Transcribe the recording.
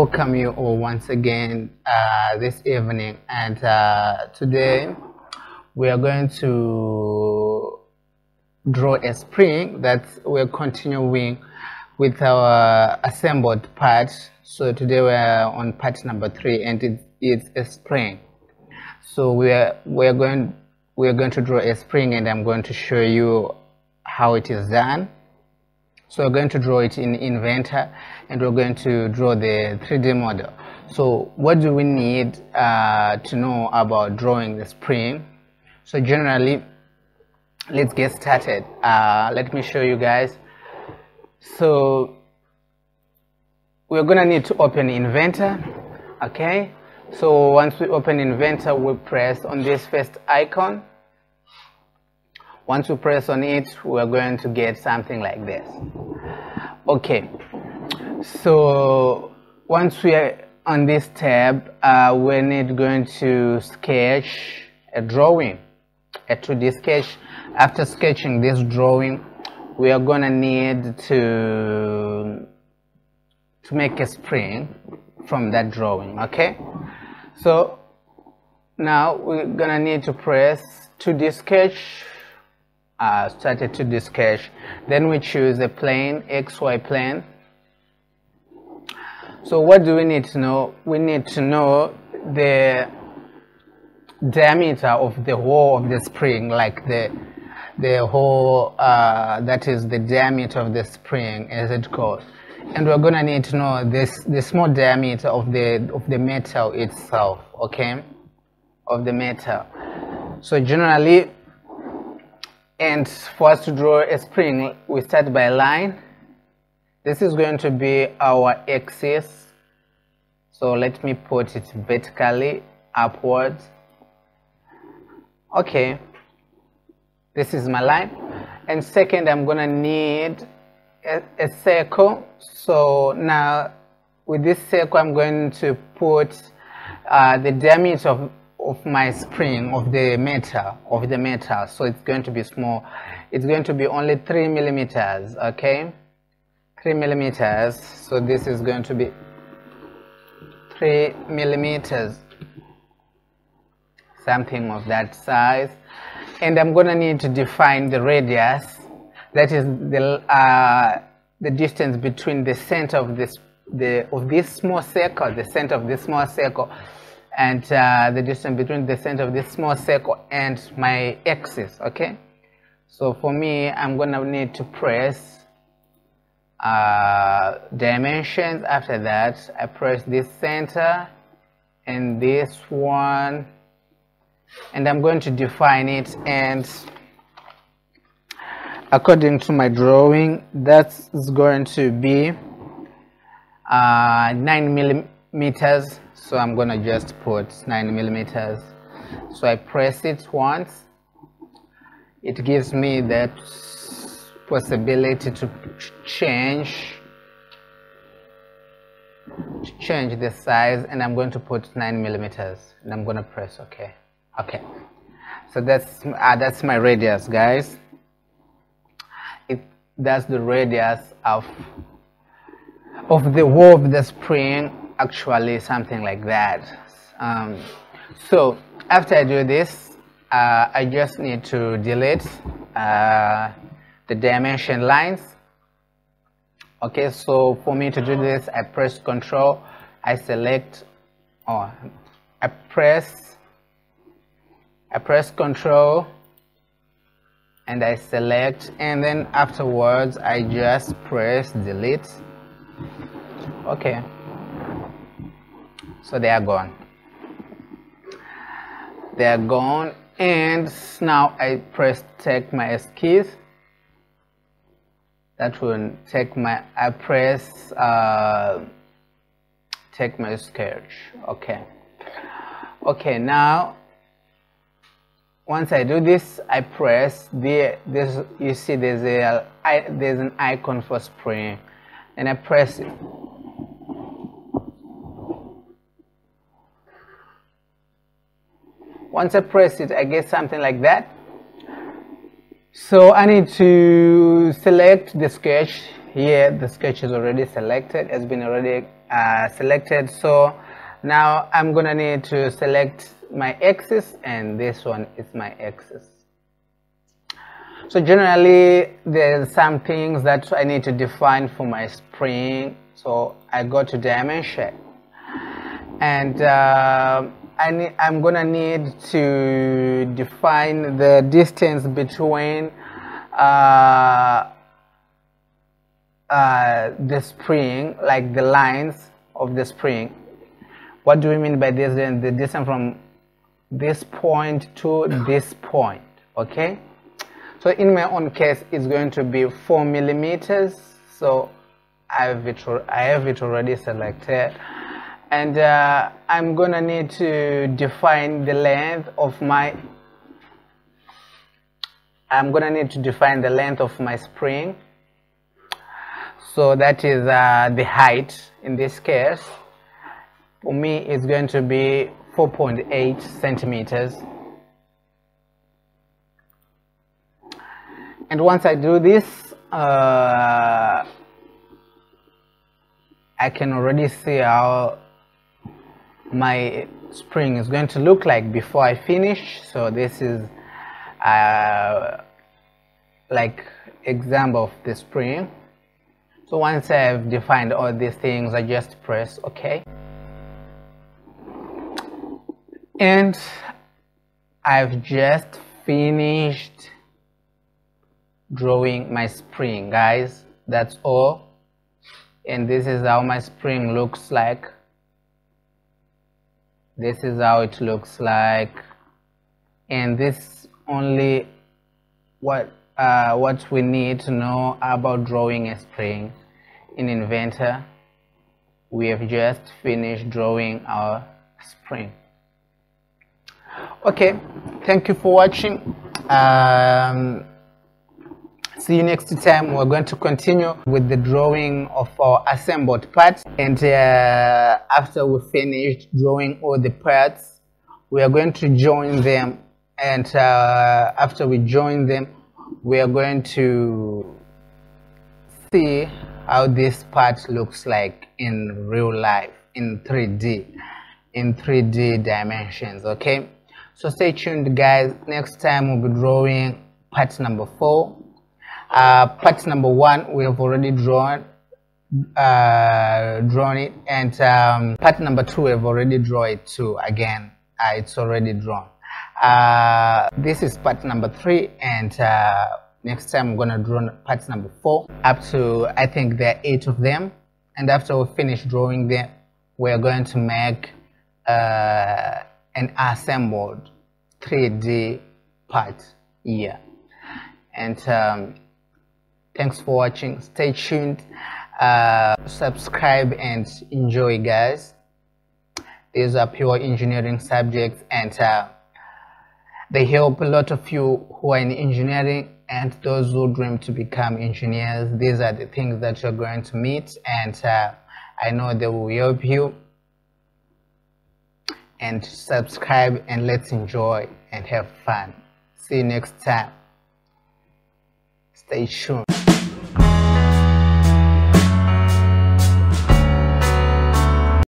welcome you all once again this evening, and today we are going to draw a spring that we're continuing with our assembled part. So today we're on part number 3, and it's a spring. So we're going to draw a spring, and I'm going to show you how it is done. So we're going to draw it in Inventor, and we're going to draw the 3D model. So what do we need to know about drawing the spring? So generally, let's get started. Let me show you guys. So we're gonna need to open Inventor. Okay, so once we open Inventor, we press on this first icon. Once we press on it, we're going to get something like this. Okay, so once we are on this tab, we're going to sketch a drawing, a 2D sketch. After sketching this drawing, we are gonna need to make a spring from that drawing. Okay, so now we're gonna need to press 2D sketch. Start a 2D sketch, then we choose a plane, XY plane. So what do we need to know? We need to know the diameter of the whole of the spring, like the whole that is the diameter of the spring as it goes. And we're gonna need to know the small diameter of the metal itself. Okay, of the metal. So generally, and for us to draw a spring, we start by a line. This is going to be our axis. So let me put it vertically upwards. Okay, this is my line. And second, I'm gonna need a circle. So now with this circle, I'm going to put the diameter of my spring of the metal. So it's going to be small. It's going to be only 3 millimeters. Okay, 3 millimeters. So this is going to be 3 millimeters, something of that size. And I'm gonna need to define the radius, that is the distance between the center of this small circle, the center of this small circle, and the distance between the center of this small circle and my axis. Okay, so for me, I'm gonna need to press dimensions. After that, I press this center and this one, and I'm going to define it. And according to my drawing, that's going to be 9 millimeters. So I'm gonna just put 9 millimeters. So I press it once. It gives me that possibility to change the size, and I'm going to put 9 millimeters, and I'm gonna press OK. Okay, so that's my radius, guys. That's the radius of the wall of the spring. Actually, something like that. So after I do this, I just need to delete the dimension lines. Okay, so for me to do this, I press Control, I select, I press Control, and I select, and then afterwards I just press Delete. Okay, so they are gone. They are gone, and now I press take my escape. That will take my, I press take my sketch. Okay. Okay, now once I do this, I press this. You see there's an icon for spring, and I press it. Once I press it, I get something like that. So I need to select the sketch. Here the sketch is already selected, has been already selected. So now I'm gonna need to select my axis, and this one is my axis. So generally there's some things that I need to define for my spring. So I go to dimension, and I'm gonna need to define the distance between the spring, like the lines of the spring. What do we mean by this? Then the distance from this point to this point. Okay, so in my own case it's going to be 4 millimeters. So I have it already selected, and I'm gonna need to define the length of my spring. So that is the height. In this case for me it's going to be 4.8 centimeters. And once I do this, I can already see how my spring is going to look like before I finish. So this is like example of the spring. So once I've defined all these things, I just press OK. And I've just finished drawing my spring, guys. That's all. And this is how my spring looks like. This is how it looks like. And this only what we need to know about drawing a spring in Inventor. We have just finished drawing our spring. Okay, thank you for watching. See you next time. We're going to continue with the drawing of our assembled parts, and after we finish drawing all the parts, we are going to join them, and after we join them, we are going to see how this part looks like in real life, in 3D dimensions. Okay, so stay tuned, guys. Next time we'll be drawing part number 4. Part number 1 we have already drawn it, and part number 2 we have already drawn it too. Again, it's already drawn. This is part number 3, and next time I'm gonna draw part number 4 up to, I think there are 8 of them, and after we finish drawing them, we're going to make an assembled 3D part here. And thanks for watching. Stay tuned, subscribe and enjoy, guys. These are pure engineering subjects, and they help a lot of you who are in engineering and those who dream to become engineers. These are the things that you're going to meet, and I know they will help you. And subscribe, and let's enjoy and have fun. See you next time. Stay tuned.